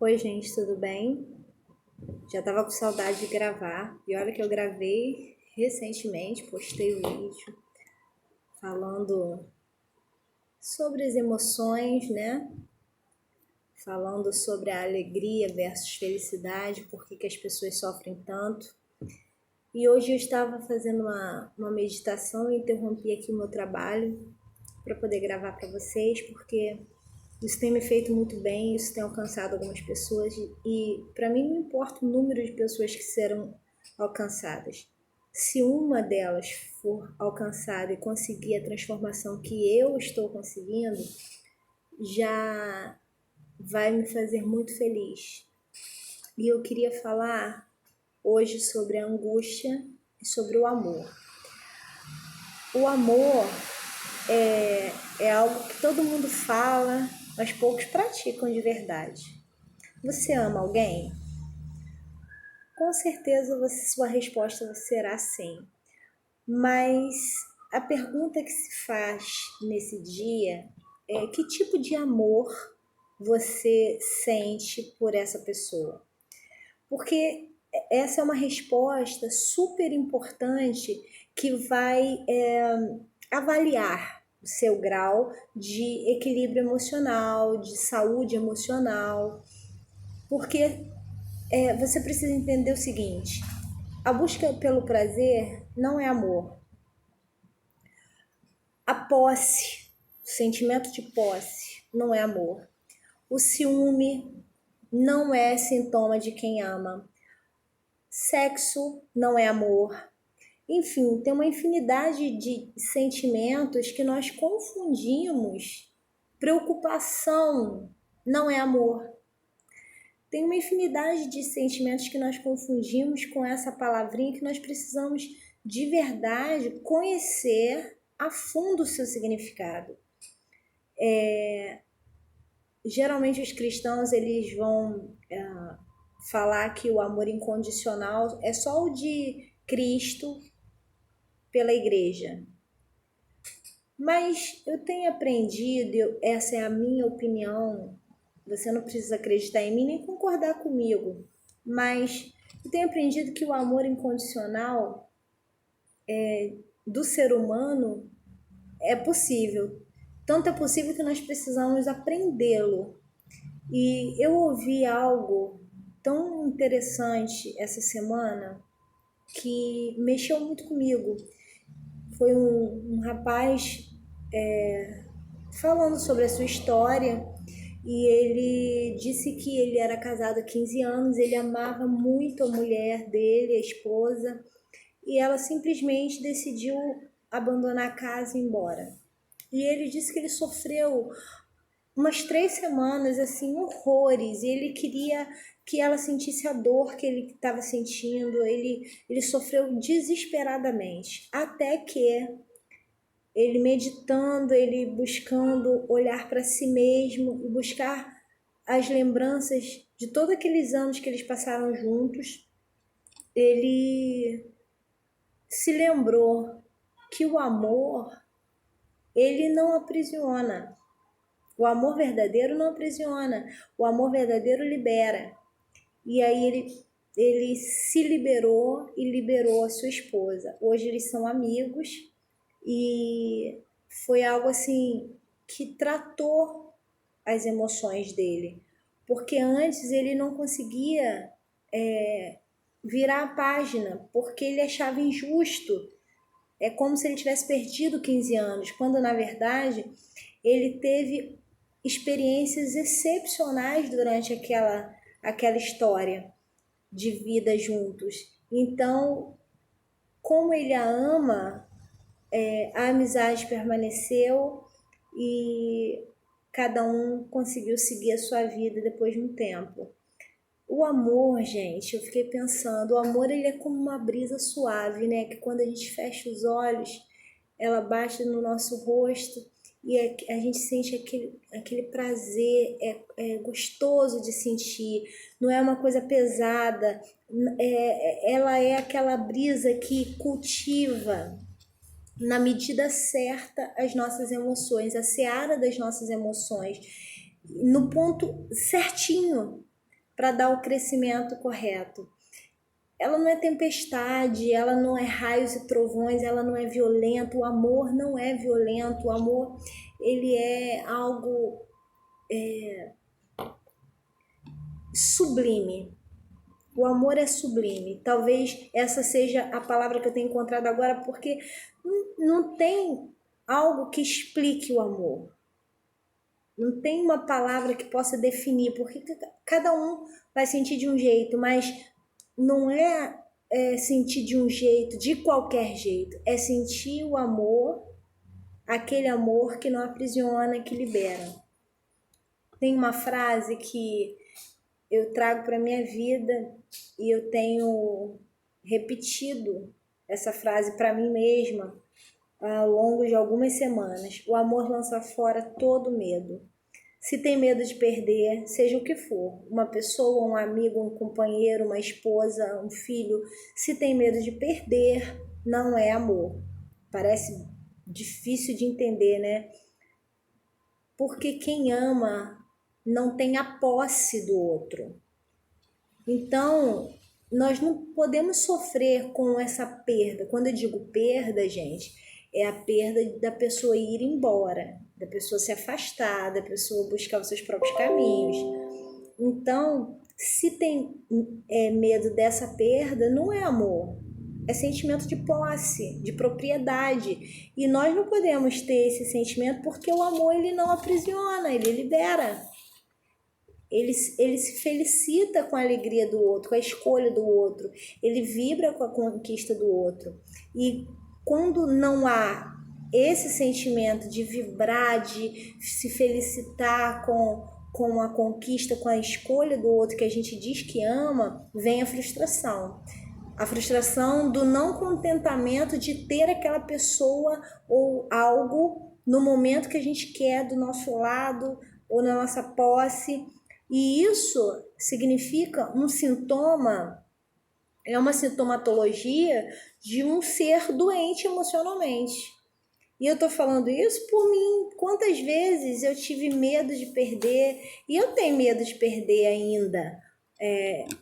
Oi, gente, tudo bem? Já tava com saudade de gravar e olha que eu gravei recentemente, postei o vídeo falando sobre as emoções, né? Falando sobre a alegria versus felicidade, por que as pessoas sofrem tanto. E hoje eu estava fazendo uma meditação e interrompi aqui o meu trabalho para poder gravar para vocês, porque isso tem me feito muito bem, isso tem alcançado algumas pessoas e para mim não importa o número de pessoas que serão alcançadas. Se uma delas for alcançada e conseguir a transformação que eu estou conseguindo, já vai me fazer muito feliz. E eu queria falar hoje sobre a angústia e sobre o amor. O amor é algo que todo mundo fala, mas poucos praticam de verdade. Você ama alguém? Com certeza sua resposta será sim. Mas a pergunta que se faz nesse dia é: que tipo de amor você sente por essa pessoa? Porque essa é uma resposta super importante que vai avaliar o seu grau de equilíbrio emocional, de saúde emocional, porque você precisa entender o seguinte: a busca pelo prazer não é amor. A posse, o sentimento de posse, não é amor. O ciúme não é sintoma de quem ama. Sexo não é amor. Enfim, tem uma infinidade de sentimentos que nós confundimos. Preocupação não é amor. Tem uma infinidade de sentimentos que nós confundimos com essa palavrinha que nós precisamos de verdade conhecer a fundo o seu significado. Geralmente os cristãos eles vão falar que o amor incondicional é só o de Cristo pela igreja. Mas eu tenho aprendido, essa é a minha opinião, você não precisa acreditar em mim nem concordar comigo, mas eu tenho aprendido que o amor incondicional do ser humano é possível. Tanto é possível que nós precisamos aprendê-lo. E eu ouvi algo tão interessante essa semana que mexeu muito comigo. Foi um rapaz falando sobre a sua história e ele disse que ele era casado há 15 anos, ele amava muito a mulher dele, a esposa, e ela simplesmente decidiu abandonar a casa e ir embora. E ele disse que ele sofreu umas 3 semanas, assim, horrores, e ele queria que ela sentisse a dor que ele estava sentindo, ele sofreu desesperadamente, até que ele meditando, ele buscando olhar para si mesmo e buscar as lembranças de todos aqueles anos que eles passaram juntos, ele se lembrou que o amor, ele não aprisiona. O amor verdadeiro não aprisiona. O amor verdadeiro libera. E aí ele se liberou e liberou a sua esposa. Hoje eles são amigos e foi algo assim que tratou as emoções dele. Porque antes ele não conseguia virar a página, porque ele achava injusto. É como se ele tivesse perdido 15 anos, quando na verdade ele teve experiências excepcionais durante aquela história de vida juntos. Então, como ele a ama, a amizade permaneceu e cada um conseguiu seguir a sua vida depois de um tempo. O amor, gente, eu fiquei pensando, o amor ele é como uma brisa suave, né? Que quando a gente fecha os olhos, ela bate no nosso rosto e a gente sente aquele prazer, é gostoso de sentir, não é uma coisa pesada, ela é aquela brisa que cultiva na medida certa as nossas emoções, a seara das nossas emoções, no ponto certinho. para dar o crescimento correto. Ela não é tempestade, ela não é raios e trovões, ela não é violenta. O amor não é violento, o amor ele é algo sublime. O amor é sublime. Talvez essa seja a palavra que eu tenho encontrado agora, porque não tem algo que explique o amor. Não tem uma palavra que possa definir, porque cada um vai sentir de um jeito, mas não é, sentir de um jeito, de qualquer jeito. É sentir o amor, aquele amor que não aprisiona, que libera. Tem uma frase que eu trago para minha vida e eu tenho repetido essa frase para mim mesma ao longo de algumas semanas. O amor lança fora todo medo. Se tem medo de perder, seja o que for, uma pessoa, um amigo, um companheiro, uma esposa, um filho, se tem medo de perder, não é amor. Parece difícil de entender, né? Porque quem ama não tem a posse do outro. Então, nós não podemos sofrer com essa perda. Quando eu digo perda, gente, é a perda da pessoa ir embora, da pessoa se afastar, da pessoa buscar os seus próprios caminhos. Então, se tem medo dessa perda, não é amor, é sentimento de posse, de propriedade. E nós não podemos ter esse sentimento porque o amor ele não aprisiona, ele libera. Ele se felicita com a alegria do outro, com a escolha do outro. Ele vibra com a conquista do outro. E quando não há esse sentimento de vibrar, de se felicitar com a conquista, com a escolha do outro que a gente diz que ama, vem a frustração. A frustração do não contentamento de ter aquela pessoa ou algo no momento que a gente quer do nosso lado ou na nossa posse. E isso significa um sintoma, é uma sintomatologia de um ser doente emocionalmente. E eu tô falando isso por mim. Quantas vezes eu tive medo de perder, e eu tenho medo de perder ainda.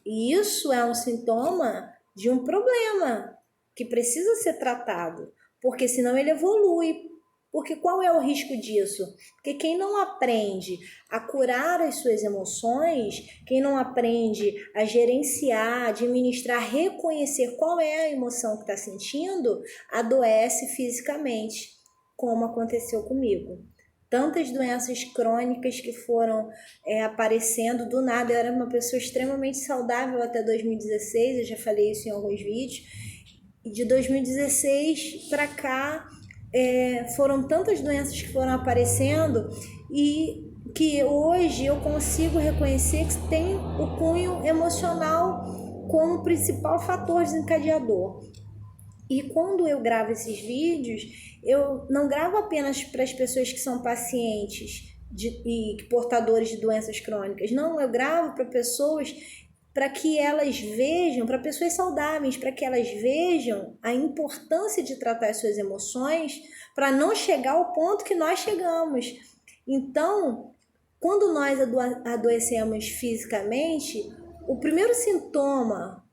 E isso é um sintoma de um problema que precisa ser tratado, porque senão ele evolui. Porque qual é o risco disso? Porque quem não aprende a curar as suas emoções, quem não aprende a gerenciar, administrar, reconhecer qual é a emoção que está sentindo, adoece fisicamente, como aconteceu comigo. Tantas doenças crônicas que foram aparecendo do nada. Eu era uma pessoa extremamente saudável até 2016, eu já falei isso em alguns vídeos. E de 2016 para cá, foram tantas doenças que foram aparecendo e que hoje eu consigo reconhecer que tem o cunho emocional como principal fator desencadeador. E quando eu gravo esses vídeos, eu não gravo apenas para as pessoas que são pacientes e portadores de doenças crônicas. Não, eu gravo para pessoas, para que elas vejam, para pessoas saudáveis, para que elas vejam a importância de tratar as suas emoções, para não chegar ao ponto que nós chegamos. Então, quando nós adoecemos fisicamente, o primeiro sintoma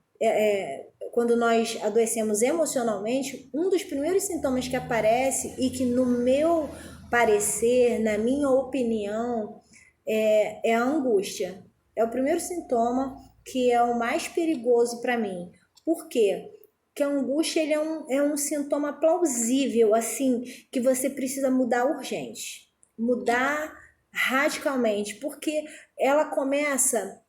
quando nós adoecemos emocionalmente, um dos primeiros sintomas que aparece e que, no meu parecer, na minha opinião, é a angústia. É o primeiro sintoma que é o mais perigoso para mim. Por quê? Porque a angústia ele é um sintoma plausível, assim, que você precisa mudar urgente. Mudar radicalmente, porque ela começa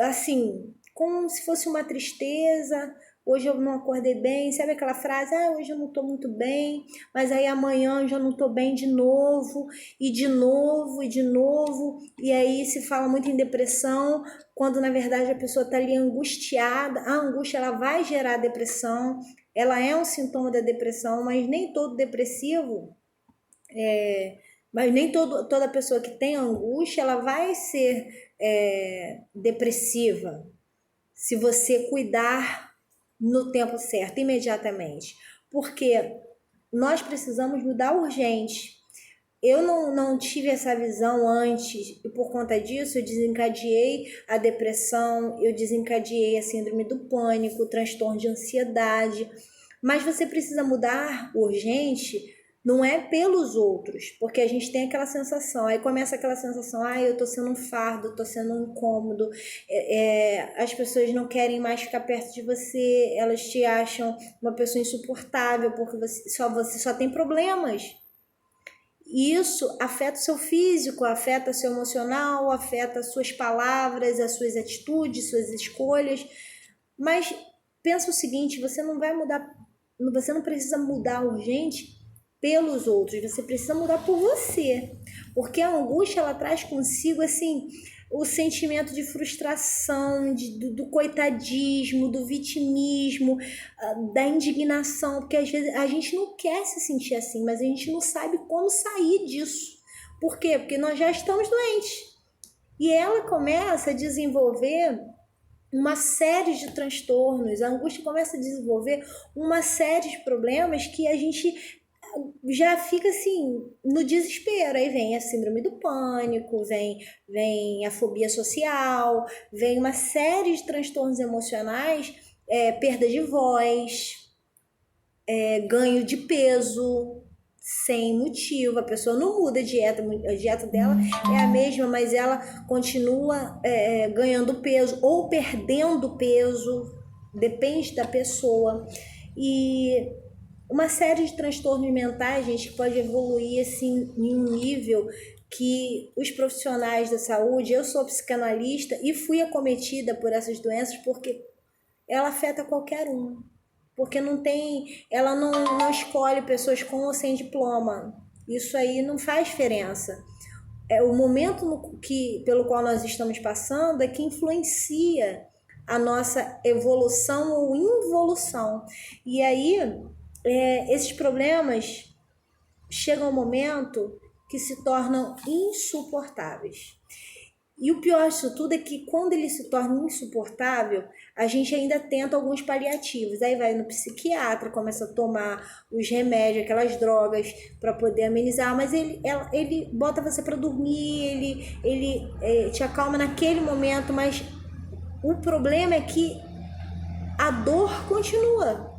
assim, como se fosse uma tristeza. Hoje eu não acordei bem, sabe aquela frase, hoje eu não estou muito bem, mas aí amanhã eu já não estou bem de novo, e de novo, e de novo, e aí se fala muito em depressão, quando na verdade a pessoa está ali angustiada. A angústia ela vai gerar depressão, ela é um sintoma da depressão, mas nem todo depressivo, mas nem toda pessoa que tem angústia, ela vai ser depressiva, se você cuidar no tempo certo, imediatamente. Porque nós precisamos mudar urgente. Eu não tive essa visão antes e por conta disso eu desencadeei a depressão, eu desencadeei a síndrome do pânico, o transtorno de ansiedade. Mas você precisa mudar urgente, não é pelos outros, porque a gente tem aquela sensação, aí começa aquela sensação, eu tô sendo um fardo, tô sendo um incômodo, as pessoas não querem mais ficar perto de você, elas te acham uma pessoa insuportável, porque você só tem problemas. E isso afeta o seu físico, afeta o seu emocional, afeta as suas palavras, as suas atitudes, suas escolhas. Mas pensa o seguinte, você não vai mudar, você não precisa mudar urgente pelos outros, você precisa mudar por você. Porque a angústia, ela traz consigo, assim, o sentimento de frustração, do coitadismo, do vitimismo, da indignação, porque às vezes a gente não quer se sentir assim, mas a gente não sabe como sair disso. Por quê? Porque nós já estamos doentes. E ela começa a desenvolver uma série de transtornos, a angústia começa a desenvolver uma série de problemas que a gente já fica assim no desespero. Aí vem a síndrome do pânico, vem a fobia social, vem uma série de transtornos emocionais, perda de voz, ganho de peso sem motivo, a pessoa não muda a dieta dela é a mesma, mas ela continua ganhando peso ou perdendo peso, depende da pessoa. E uma série de transtornos mentais, gente, que pode evoluir assim em um nível que os profissionais da saúde, eu sou psicanalista e fui acometida por essas doenças porque ela afeta qualquer um. Porque ela não escolhe pessoas com ou sem diploma. Isso aí não faz diferença. O momento pelo qual nós estamos passando é que influencia a nossa evolução ou involução. E aí, esses problemas chegam ao momento que se tornam insuportáveis. E o pior disso tudo é que quando ele se torna insuportável, a gente ainda tenta alguns paliativos. Aí vai no psiquiatra, começa a tomar os remédios, aquelas drogas para poder amenizar, mas ele bota você para dormir, ele te acalma naquele momento, mas o problema é que a dor continua.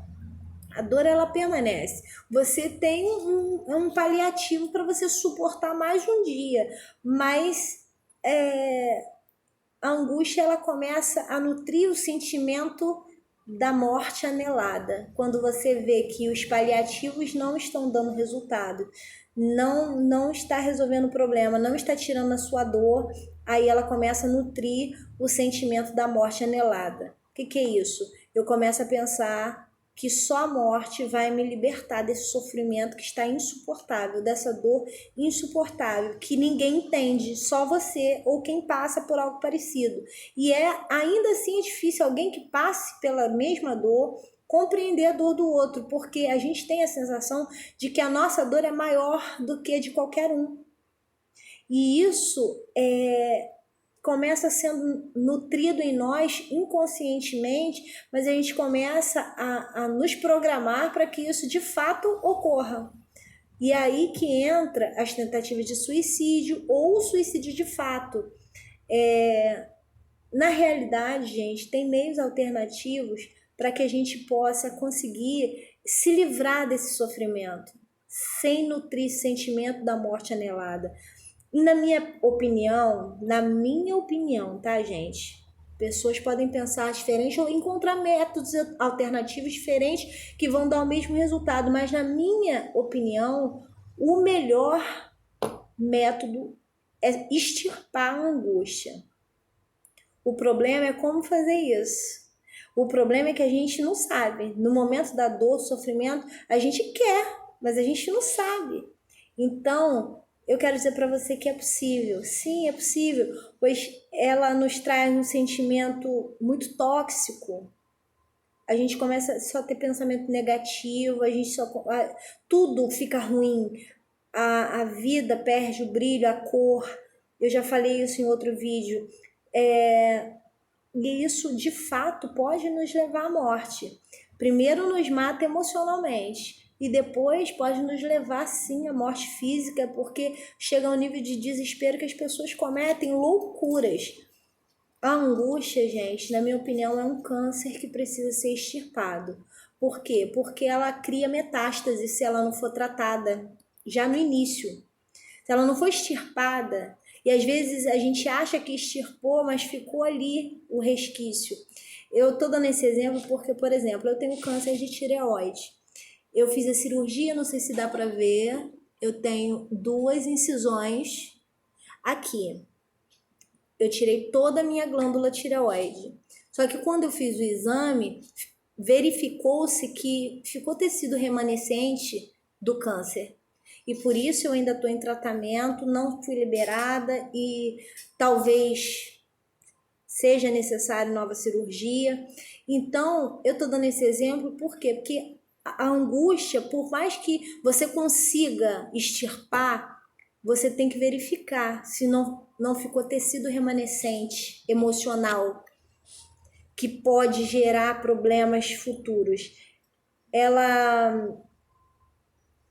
A dor, ela permanece. Você tem um paliativo para você suportar mais um dia, mas a angústia, ela começa a nutrir o sentimento da morte anelada. Quando você vê que os paliativos não estão dando resultado, não está resolvendo o problema, não está tirando a sua dor, aí ela começa a nutrir o sentimento da morte anelada. O que é isso? Eu começo a pensar que só a morte vai me libertar desse sofrimento que está insuportável, dessa dor insuportável, que ninguém entende, só você ou quem passa por algo parecido. E ainda assim é difícil alguém que passe pela mesma dor compreender a dor do outro, porque a gente tem a sensação de que a nossa dor é maior do que a de qualquer um. E isso começa sendo nutrido em nós inconscientemente, mas a gente começa a nos programar para que isso de fato ocorra. E aí que entra as tentativas de suicídio ou o suicídio de fato. Na realidade, gente, tem meios alternativos para que a gente possa conseguir se livrar desse sofrimento, sem nutrir esse sentimento da morte anelada. Na minha opinião, tá, gente? Pessoas podem pensar diferente ou encontrar métodos alternativos diferentes que vão dar o mesmo resultado, mas na minha opinião, o melhor método é extirpar a angústia. O problema é como fazer isso. O problema é que a gente não sabe. No momento da dor, do sofrimento, a gente quer, mas a gente não sabe. Então, eu quero dizer para você que é possível. Sim, é possível, pois ela nos traz um sentimento muito tóxico. A gente começa só a ter pensamento negativo, tudo fica ruim. A vida perde o brilho, a cor. Eu já falei isso em outro vídeo. E isso, de fato, pode nos levar à morte. Primeiro nos mata emocionalmente e depois pode nos levar sim à morte física, porque chega ao nível de desespero que as pessoas cometem loucuras. A angústia, gente, na minha opinião, é um câncer que precisa ser extirpado. Por quê? Porque ela cria metástase se ela não for tratada já no início. Se ela não for extirpada, e às vezes a gente acha que extirpou, mas ficou ali o resquício. Eu tô dando esse exemplo porque, por exemplo, eu tenho câncer de tireoide. Eu fiz a cirurgia, não sei se dá para ver, eu tenho 2 incisões aqui. Eu tirei toda a minha glândula tireoide. Só que quando eu fiz o exame, verificou-se que ficou tecido remanescente do câncer. E por isso eu ainda estou em tratamento, não fui liberada e talvez seja necessário nova cirurgia. Então, eu estou dando esse exemplo por quê? Porque a angústia, por mais que você consiga extirpar, você tem que verificar se não ficou tecido remanescente emocional, que pode gerar problemas futuros. Ela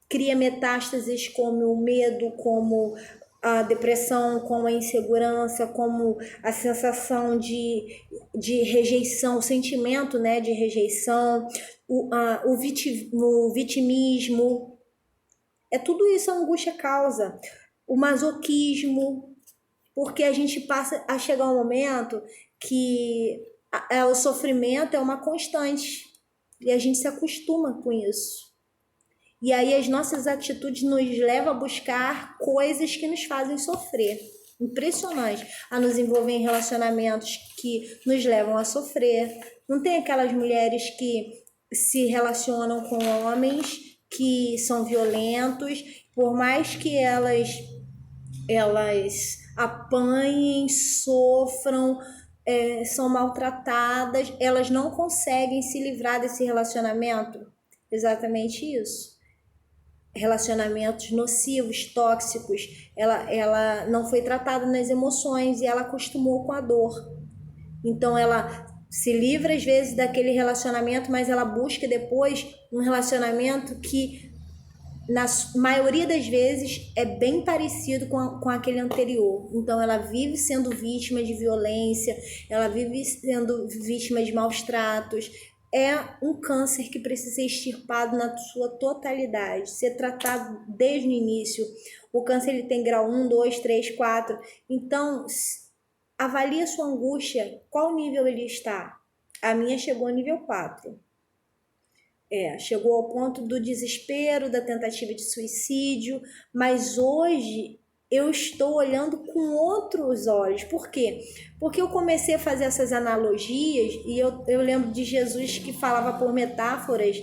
cria metástases como o medo, como a depressão, como a insegurança, como a sensação de rejeição, o sentimento, né, de rejeição, o vitimismo. É tudo isso a angústia causa. O masoquismo, porque a gente passa a chegar um momento que o sofrimento é uma constante e a gente se acostuma com isso. E aí as nossas atitudes nos levam a buscar coisas que nos fazem sofrer. Impressionante. A nos envolver em relacionamentos que nos levam a sofrer. Não tem aquelas mulheres que se relacionam com homens que são violentos, por mais que elas apanhem, sofram, são maltratadas, elas não conseguem se livrar desse relacionamento. Exatamente isso. Relacionamentos nocivos, tóxicos, ela não foi tratada nas emoções e ela acostumou com a dor. Então ela se livra às vezes daquele relacionamento, mas ela busca depois um relacionamento que na maioria das vezes é bem parecido com aquele anterior. Então ela vive sendo vítima de violência, ela vive sendo vítima de maus tratos. É um câncer que precisa ser extirpado na sua totalidade, ser tratado desde o início. O câncer ele tem grau 1, 2, 3, 4. Então, avalie a sua angústia, qual nível ele está. A minha chegou ao nível 4. Chegou ao ponto do desespero, da tentativa de suicídio, mas hoje eu estou olhando com outros olhos. Por quê? Porque eu comecei a fazer essas analogias e eu lembro de Jesus que falava por metáforas,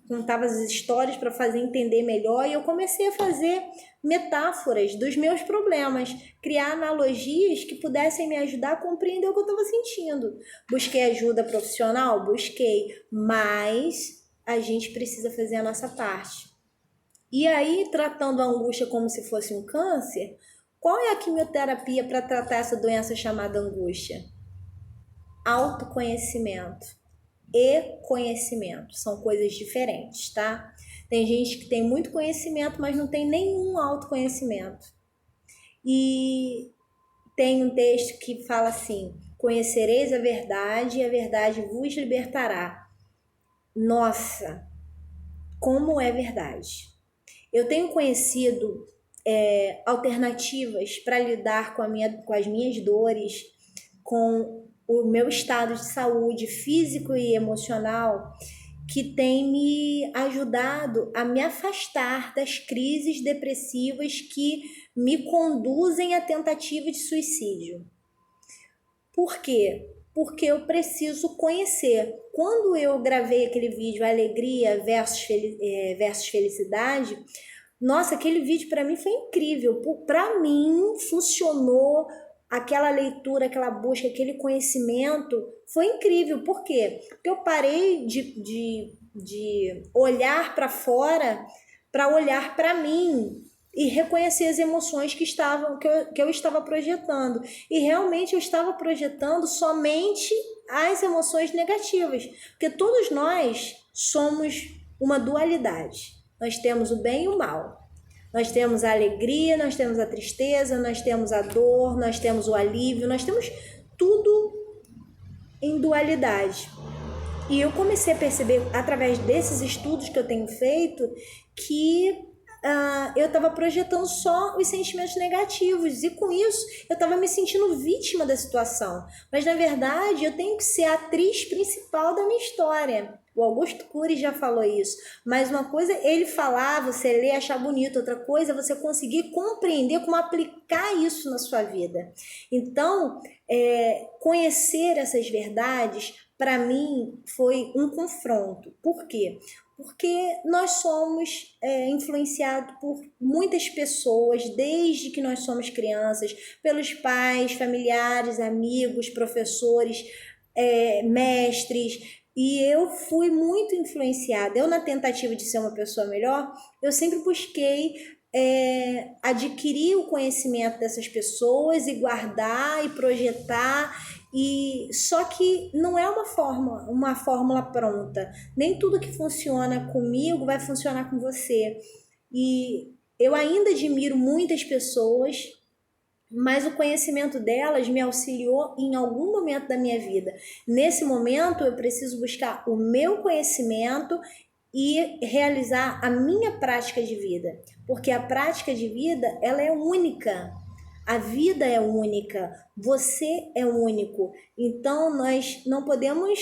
contava as histórias para fazer entender melhor, e eu comecei a fazer metáforas dos meus problemas, criar analogias que pudessem me ajudar a compreender o que eu estava sentindo. Busquei ajuda profissional? Busquei, mas a gente precisa fazer a nossa parte. E aí, tratando a angústia como se fosse um câncer, qual é a quimioterapia para tratar essa doença chamada angústia? Autoconhecimento e conhecimento. São coisas diferentes, tá? Tem gente que tem muito conhecimento, mas não tem nenhum autoconhecimento. E tem um texto que fala assim: conhecereis a verdade e a verdade vos libertará. Nossa, como é verdade! Eu tenho conhecido alternativas para lidar com as minhas dores, com o meu estado de saúde físico e emocional, que tem me ajudado a me afastar das crises depressivas que me conduzem à tentativa de suicídio. Por quê? Porque eu preciso conhecer. Quando eu gravei aquele vídeo Alegria versus Felicidade, nossa, aquele vídeo para mim foi incrível. Para mim funcionou aquela leitura, aquela busca, aquele conhecimento, foi incrível. Por quê? Porque eu parei de olhar para fora para olhar para mim e reconhecer as emoções que eu estava projetando. E realmente eu estava projetando somente as emoções negativas, porque todos nós somos uma dualidade. Nós temos o bem e o mal. Nós temos a alegria, nós temos a tristeza, nós temos a dor, nós temos o alívio, nós temos tudo em dualidade. E eu comecei a perceber, através desses estudos que eu tenho feito, que eu estava projetando só os sentimentos negativos, e com isso eu estava me sentindo vítima da situação. Mas na verdade eu tenho que ser a atriz principal da minha história. O Augusto Cury já falou isso. Mas uma coisa é ele falar, você ler, achar bonito. Outra coisa é você conseguir compreender como aplicar isso na sua vida. Então, conhecer essas verdades, para mim, foi um confronto. Por quê? Porque nós somos influenciados por muitas pessoas, desde que nós somos crianças, pelos pais, familiares, amigos, professores, mestres. E eu fui muito influenciada. Eu, na tentativa de ser uma pessoa melhor, eu sempre busquei adquirir o conhecimento dessas pessoas e guardar e projetar. E só que não é uma fórmula pronta. Nem tudo que funciona comigo vai funcionar com você. E eu ainda admiro muitas pessoas, mas o conhecimento delas me auxiliou em algum momento da minha vida. Nesse momento, eu preciso buscar o meu conhecimento e realizar a minha prática de vida, porque a prática de vida, ela é única. A vida é única, você é único. Então, nós não podemos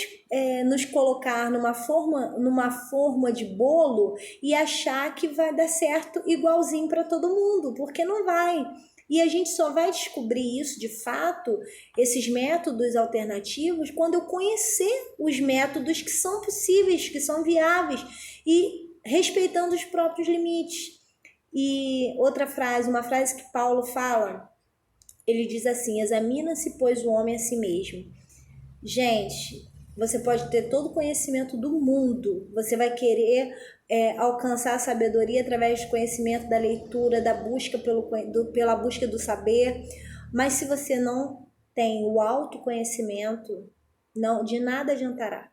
nos colocar numa forma de bolo e achar que vai dar certo igualzinho para todo mundo, porque não vai. E a gente só vai descobrir isso de fato, esses métodos alternativos, quando eu conhecer os métodos que são possíveis, que são viáveis, e respeitando os próprios limites. E outra frase, uma frase que Paulo fala, ele diz assim: examina-se, pois, o homem a si mesmo. Gente, você pode ter todo o conhecimento do mundo, você vai querer alcançar a sabedoria através do conhecimento, da leitura, da busca pela busca do saber, mas se você não tem o autoconhecimento, não, de nada adiantará.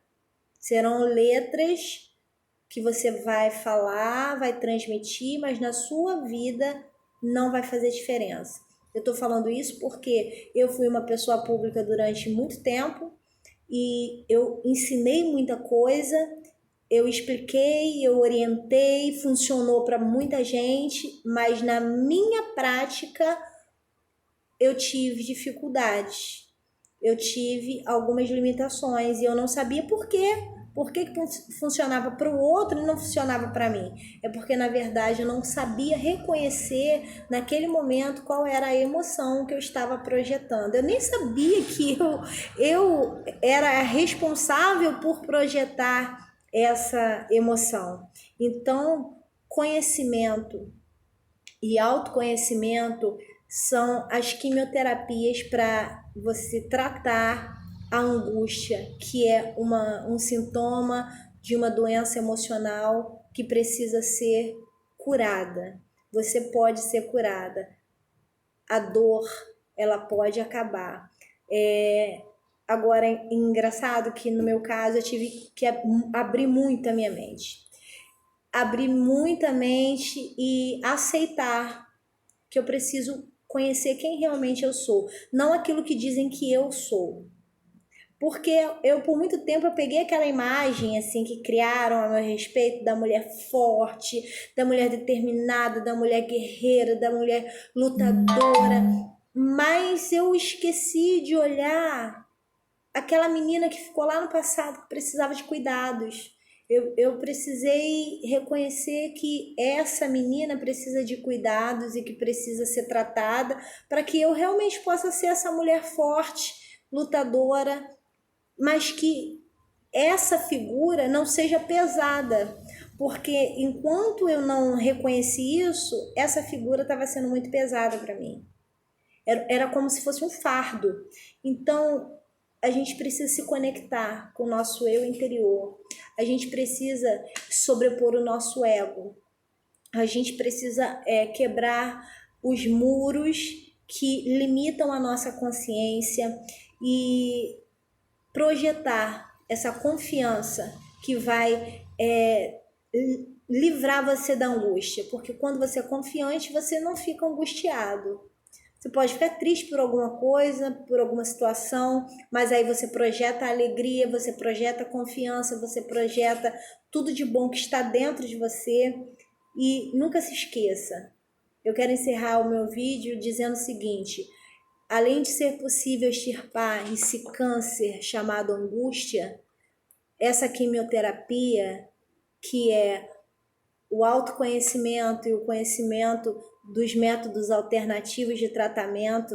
Serão letras que você vai falar, vai transmitir, mas na sua vida não vai fazer diferença. Eu estou falando isso porque eu fui uma pessoa pública durante muito tempo e eu ensinei muita coisa, eu expliquei, eu orientei, funcionou para muita gente, mas na minha prática eu tive dificuldades, eu tive algumas limitações e eu não sabia por quê. Por que funcionava para o outro e não funcionava para mim? É porque, na verdade, eu não sabia reconhecer naquele momento qual era a emoção que eu estava projetando. Eu nem sabia que eu era responsável por projetar essa emoção. Então, conhecimento e autoconhecimento são as quimioterapias para você tratar a angústia, que é um sintoma de uma doença emocional que precisa ser curada. Você pode ser curada. A dor, ela pode acabar. Agora, é engraçado que no meu caso eu tive que abrir muito a minha mente. Abrir muito a mente e aceitar que eu preciso conhecer quem realmente eu sou, não aquilo que dizem que eu sou. Porque eu, por muito tempo, eu peguei aquela imagem, assim, que criaram a meu respeito da mulher forte, da mulher determinada, da mulher guerreira, da mulher lutadora, mas eu esqueci de olhar aquela menina que ficou lá no passado, que precisava de cuidados. Eu precisei reconhecer que essa menina precisa de cuidados e que precisa ser tratada para que eu realmente possa ser essa mulher forte, lutadora, mas que essa figura não seja pesada, porque enquanto eu não reconheci isso, essa figura estava sendo muito pesada para mim. Era como se fosse um fardo. Então, a gente precisa se conectar com o nosso eu interior. A gente precisa sobrepor o nosso ego. A gente precisa quebrar os muros que limitam a nossa consciência e projetar essa confiança que vai livrar você da angústia, porque quando você é confiante, você não fica angustiado. Você pode ficar triste por alguma coisa, por alguma situação, mas aí você projeta a alegria, você projeta a confiança, você projeta tudo de bom que está dentro de você. E nunca se esqueça, eu quero encerrar o meu vídeo dizendo o seguinte: além de ser possível extirpar esse câncer chamado angústia, essa quimioterapia, que é o autoconhecimento e o conhecimento dos métodos alternativos de tratamento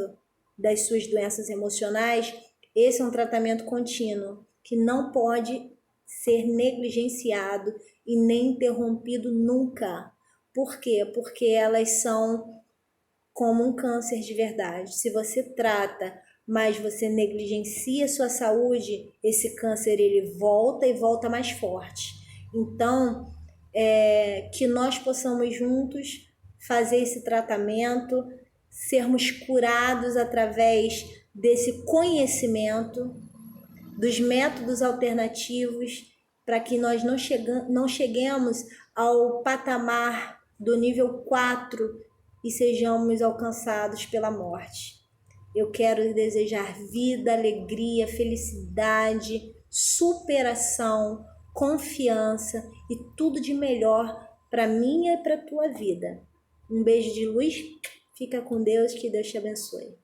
das suas doenças emocionais, esse é um tratamento contínuo que não pode ser negligenciado e nem interrompido nunca. Por quê? Porque elas são como um câncer de verdade. Se você trata, mas você negligencia a sua saúde, esse câncer ele volta e volta mais forte. Então, que nós possamos juntos fazer esse tratamento, sermos curados através desse conhecimento, dos métodos alternativos, para que nós não cheguemos ao patamar do nível 4 e sejamos alcançados pela morte. Eu quero desejar vida, alegria, felicidade, superação, confiança e tudo de melhor para minha e para tua vida. Um beijo de luz, fica com Deus, que Deus te abençoe.